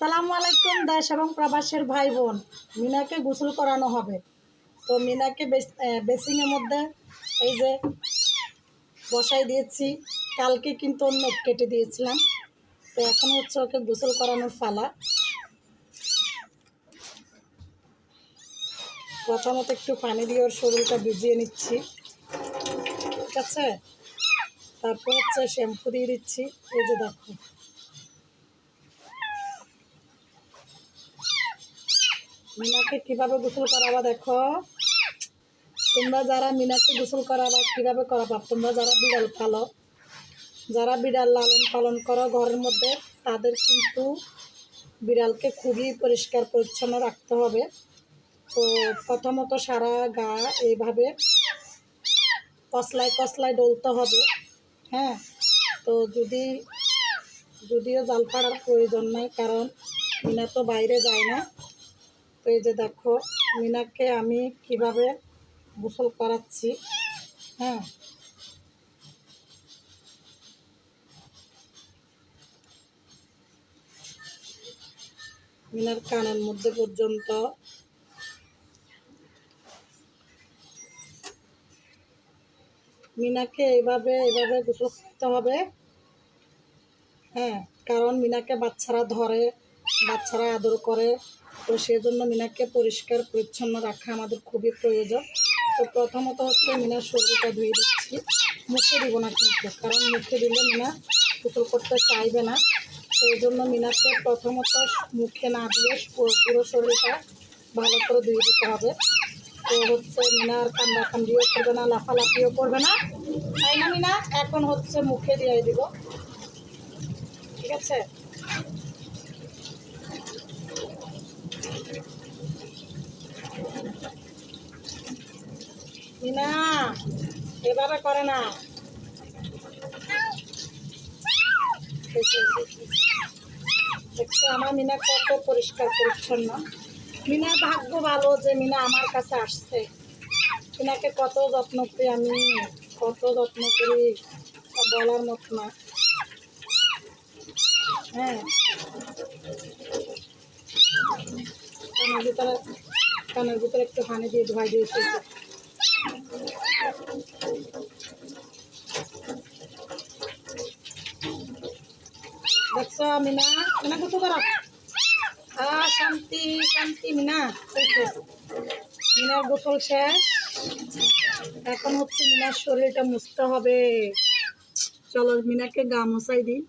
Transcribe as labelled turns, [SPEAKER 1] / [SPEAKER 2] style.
[SPEAKER 1] আসসালামু আলাইকুম দেশ এবং প্রবাসের ভাই বোন। মিনাকে গোসল করানো হবে। তো মিনাকে বেসিংয়ের মধ্যে এই যে বসাই দিয়েছি। কালকে কিন্তু অন্য কেটে দিয়েছিলাম। তো এখন হচ্ছে ওকে গোসল করানোর পালা। প্রথমত একটু পানি দিয়ে ওর শরীরটা ভিজিয়ে নিচ্ছি, ঠিক আছে। তারপর হচ্ছে শ্যাম্পু দিয়ে দিচ্ছি। এই যে দেখো মিনাকে কীভাবে গোসল করাবা। দেখো তোমরা যারা মিনাকে গোসল করাবা কীভাবে করাবা, তোমরা যারা বিড়াল পালো, যারা বিড়াল লালন পালন করো ঘরের মধ্যে, তাদের কিন্তু বিড়ালকে খুবই পরিষ্কার পরিচ্ছন্ন রাখতে হবে। তো প্রথমত সারা গা এইভাবে কসলায় কসলায় ডলতে হবে। হ্যাঁ, তো যদিও জাল পাড়ার প্রয়োজন নাই, কারণ মিনা তো বাইরে যায় না। তো এই যে দেখো মিনাকে আমি কিভাবে গোসল করাচ্ছি। হ্যাঁ, মিনার কানের মধ্যে পর্যন্ত মিনাকে এভাবে গোসল করতে হবে। হ্যাঁ, কারণ মিনাকে বাচ্চারা ধরে, বাচ্চারা আদর করে। তো সেজন্য মিনাকে পরিষ্কার পরিচ্ছন্ন রাখা আমাদের খুবই প্রয়োজন। তো প্রথমত হচ্ছে মিনার শরীরটা ধুয়ে দিচ্ছি। মুখে দিব না কিন্তু, কারণ মুখে দিলে মিনা গোসল করতে চাইবে না। সেই জন্য মিনাকে প্রথমত মুখে না দিয়ে পুরো শরীরটা ভালো করে ধুয়ে দিতে হবে। তো হচ্ছে মিনা আর কান্দাকান্দিও করবে না, লাফালাফিও করবে না, তাই না মিনা? এখন হচ্ছে মুখে দিয়ে দিব, ঠিক আছে। মিনা এভাবে করে না। দেখছো আমার মিনা কত পরিষ্কার পরিচ্ছন্ন। মিনার ভাগ্য ভালো যে মিনা আমার কাছে আসছে। মিনাকে কত যত্ন করি আমি, কত যত্ন করি বলার মতো না। হ্যাঁ, কানের ভিতরে একটু পানি দিয়ে ধোয়াই দিয়েছি। দেখছো মিনা, মিনা কত করা শান্তি শান্তি। মিনা মিনার গোসল শেষ। এখন হচ্ছে মিনার শরীরটা মুছতে হবে। চলো মিনাকে গা মোছাই দিই।